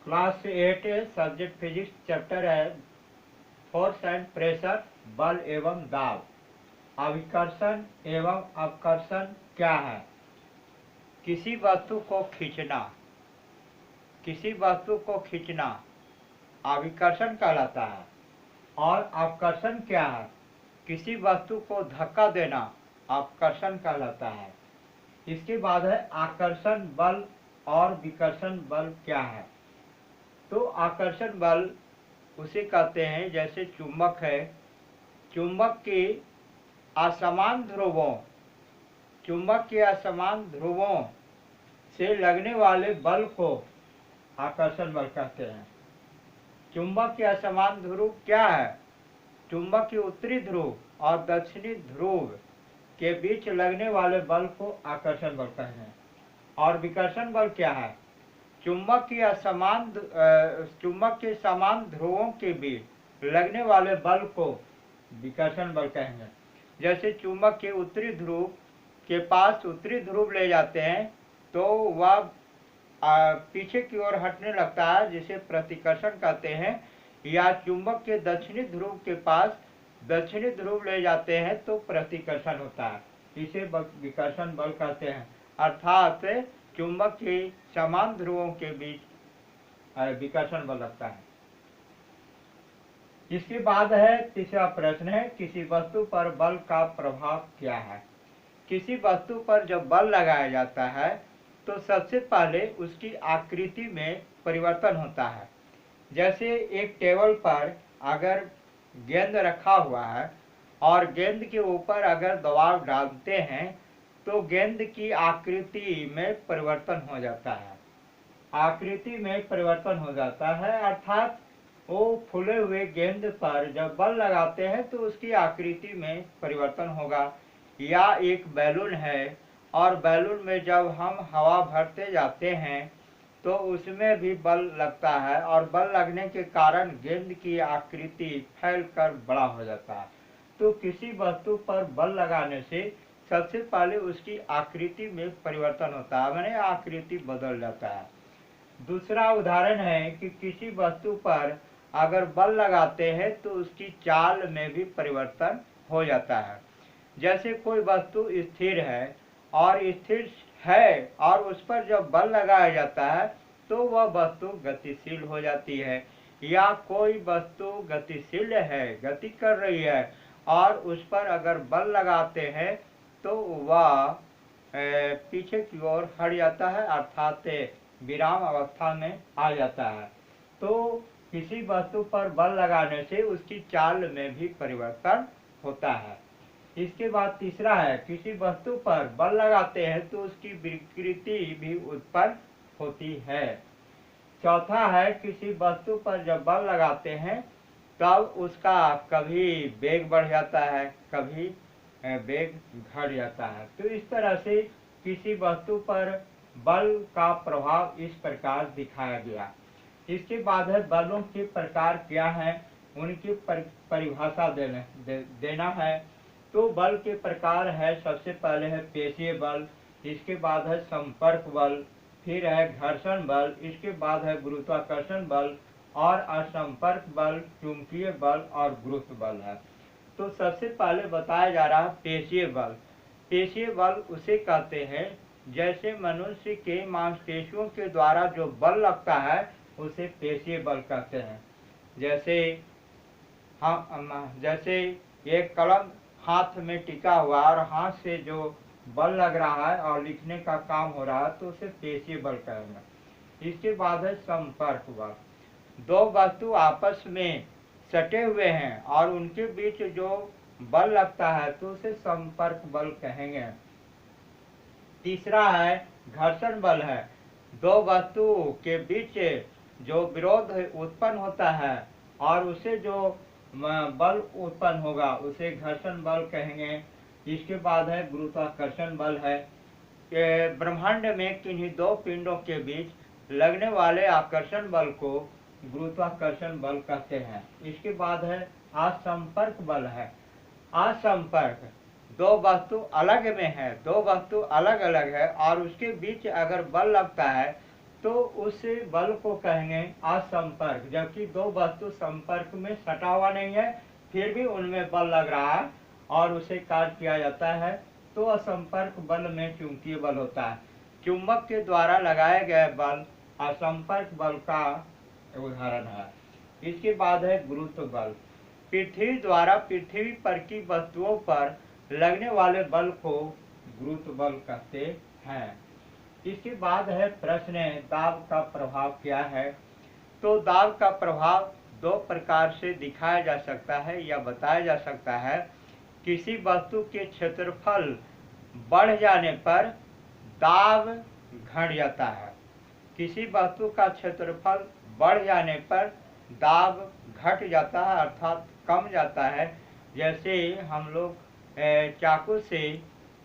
Class 8 subject physics chapter है force and pressure, बल एवं दाब। अभिकर्षण एवं अपकर्षण क्या है? किसी वस्तु को खींचना, किसी वस्तु को खींचना अभिकर्षण कहलाता है। और अपकर्षण क्या है? किसी वस्तु को धक्का देना अपकर्षण कहलाता है। इसके बाद है आकर्षण बल और विकर्षण बल क्या है? तो आकर्षण बल उसे कहते हैं जैसे चुंबक है, चुंबक के असमान ध्रुवों, चुंबक के असमान ध्रुवों से लगने वाले बल को आकर्षण बल कहते हैं। चुंबक के असमान ध्रुव क्या है? चुंबक के उत्तरी ध्रुव और दक्षिणी ध्रुव के बीच लगने वाले बल को आकर्षण बल कहते हैं। और विकर्षण बल क्या है? चुंबक के समान ध्रुवों के बीच लगने वाले बल को विकर्षण बल कहेंगे। जैसे चुंबक के उत्तरी ध्रुव के पास उत्तरी ध्रुव ले जाते हैं तो वह पीछे की ओर हटने लगता है, जिसे प्रतिकर्षण कहते हैं। या चुंबक के दक्षिणी ध्रुव के पास दक्षिणी ध्रुव ले जाते हैं तो प्रतिकर्षण होता है, इसे विकर्षण बल कहते हैं। अर्थात चुंबक के समान ध्रुवों के बीच विकर्षण बल लगता है। इसके बाद है तीसरा प्रश्न है, किसी वस्तु पर बल का प्रभाव क्या है? किसी वस्तु पर जब बल लगाया जाता है तो सबसे पहले उसकी आकृति में परिवर्तन होता है। जैसे एक टेबल पर अगर गेंद रखा हुआ है और गेंद के ऊपर अगर दबाव डालते हैं तो गेंद की आकृति में परिवर्तन हो जाता है, आकृति में परिवर्तन हो जाता है। अर्थात वो फूले हुए गेंद पर जब बल लगाते हैं तो उसकी आकृति में परिवर्तन होगा। या एक बैलून है और बैलून में जब हम हवा भरते जाते हैं तो उसमें भी बल लगता है और बल लगने के कारण गेंद की आकृति फैलकर बड़ा हो जाता है। तो किसी वस्तु पर बल लगाने से सबसे पहले उसकी आकृति में परिवर्तन होता है, माने आकृति बदल जाता है। दूसरा उदाहरण है कि किसी वस्तु पर अगर बल लगाते हैं तो उसकी चाल में भी परिवर्तन हो जाता है। जैसे कोई वस्तु स्थिर है और उस पर जब बल लगाया जाता है तो वह वस्तु गतिशील हो जाती है। या कोई वस्तु गतिशील है, गति कर रही है और उस पर अगर बल लगाते हैं तो वह पीछे की ओर हट जाता है, अर्थात विराम अवस्था में आ जाता है। तो किसी वस्तु पर बल लगाने से उसकी चाल में भी परिवर्तन होता है। इसके बाद तीसरा है, किसी वस्तु पर बल लगाते हैं तो उसकी विकृति भी उत्पन्न होती है। चौथा है, किसी वस्तु पर जब बल लगाते हैं तब उसका कभी वेग बढ़ जाता है, कभी वेग घट जाता है। तो इस तरह से किसी वस्तु पर बल का प्रभाव इस प्रकार दिखाया गया। इसके बाद है बलों के प्रकार क्या है, उनकी परिभाषा देना है। तो बल के प्रकार है, सबसे पहले है पेशीय बल, इसके बाद है संपर्क बल, फिर है घर्षण बल, इसके बाद है गुरुत्वाकर्षण बल और असंपर्क बल, चुंबकीय बल और गुरुत्व बल है। तो सबसे पहले बताया जा रहा है पेशीय बल। पेशीय बल उसे कहते हैं जैसे मनुष्य के मांसपेशियों के द्वारा जो बल लगता है उसे पेशीय बल कहते हैं। जैसे एक कलम हाथ में टिका हुआ और हाथ से जो बल लग रहा है और लिखने का काम हो रहा है तो उसे पेशीय बल कहेंगे। इसके बाद है संपर्क बल। दो वस्तु आपस में सटे हुए हैं और उनके बीच जो बल लगता है तो उसे संपर्क बल कहेंगे। तीसरा है घर्षण बल है, दो वस्तुओं के बीच जो विरोध उत्पन्न होता है और उसे जो बल उत्पन्न होगा उसे घर्षण बल कहेंगे। इसके बाद है गुरुत्वाकर्षण बल है, ब्रह्मांड में किन्हीं दो पिंडों के बीच लगने वाले आकर्षण बल को गुरुत्वाकर्षण बल कहते हैं। इसके बाद है असंपर्क बल है। असंपर्क, दो वस्तु अलग में है, दो वस्तु अलग अलग है और उसके बीच अगर बल लगता है तो उस बल को कहेंगे असंपर्क। जबकि दो वस्तु संपर्क में सटा हुआ नहीं है, फिर भी उनमें बल लग रहा है और उसे कार्य किया जाता है, तो असंपर्क बल में चुंबकीय बल होता है। चुंबक के द्वारा लगाए गए बल असंपर्क बल का उदाहरण है। इसके बाद है गुरुत्व बल। पृथ्वी द्वारा पृथ्वी पर की वस्तुओं पर लगने वाले बल को गुरुत्व बल कहते हैं। इसके बाद है प्रश्न, दाब का प्रभाव क्या है। तो दाब का प्रभाव दो प्रकार से दिखाया जा सकता है या बताया जा सकता है। किसी वस्तु के क्षेत्रफल बढ़ जाने पर दाब घट जाता है। किसी वस्तु का क्षेत्रफल बढ़ जाने पर दाब घट जाता है, अर्थात कम जाता है। जैसे हम लोग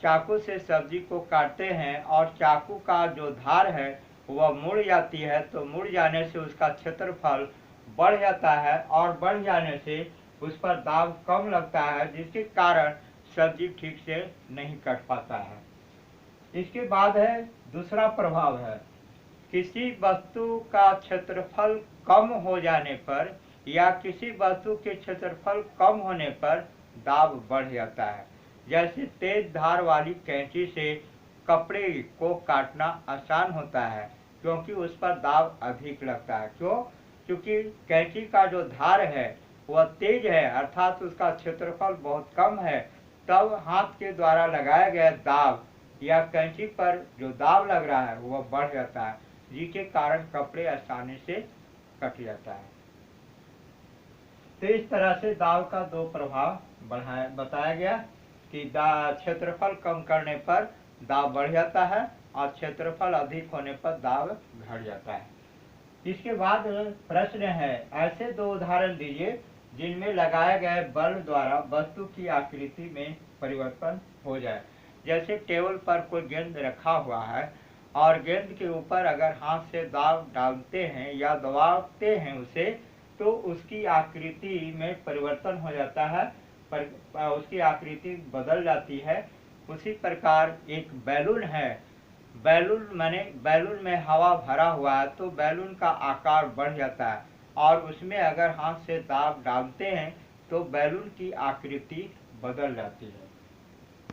चाकू से सब्जी को काटते हैं और चाकू का जो धार है वह मुड़ जाती है, तो मुड़ जाने से उसका क्षेत्रफल बढ़ जाता है और बढ़ जाने से उस पर दाब कम लगता है, जिसके कारण सब्जी ठीक से नहीं कट पाता है। इसके बाद है दूसरा प्रभाव है, किसी वस्तु का क्षेत्रफल कम हो जाने पर या किसी वस्तु के क्षेत्रफल कम होने पर दाब बढ़ जाता है। जैसे तेज धार वाली कैंची से कपड़े को काटना आसान होता है, क्योंकि उस पर दाब अधिक लगता है। क्यों? क्योंकि कैंची का जो धार है वह तेज है, अर्थात उसका क्षेत्रफल बहुत कम है। तब हाथ के द्वारा लगाया गया दाब या कैंची पर जो दाब लग रहा है वह बढ़ जाता है, जिसके कारण कपड़े आसानी से कट जाता है। तो इस तरह से दाब का दो प्रभाव बताया गया कि क्षेत्रफल कम करने पर दाब बढ़ जाता है और क्षेत्रफल अधिक होने पर दाब घट जाता है। इसके बाद प्रश्न है, ऐसे दो उदाहरण दीजिए जिनमें लगाए गए बल द्वारा वस्तु की आकृति में परिवर्तन हो जाए। जैसे टेबल पर कोई गेंद रखा हुआ है और गेंद के ऊपर अगर हाथ से दाब डालते हैं या दबाते हैं उसे, तो उसकी आकृति में परिवर्तन हो जाता है, उसकी आकृति बदल जाती है। उसी प्रकार एक बैलून है, बैलून में हवा भरा हुआ है, तो बैलून का आकार बढ़ जाता है और उसमें अगर हाथ से दाब डालते हैं तो बैलून की आकृति बदल जाती है।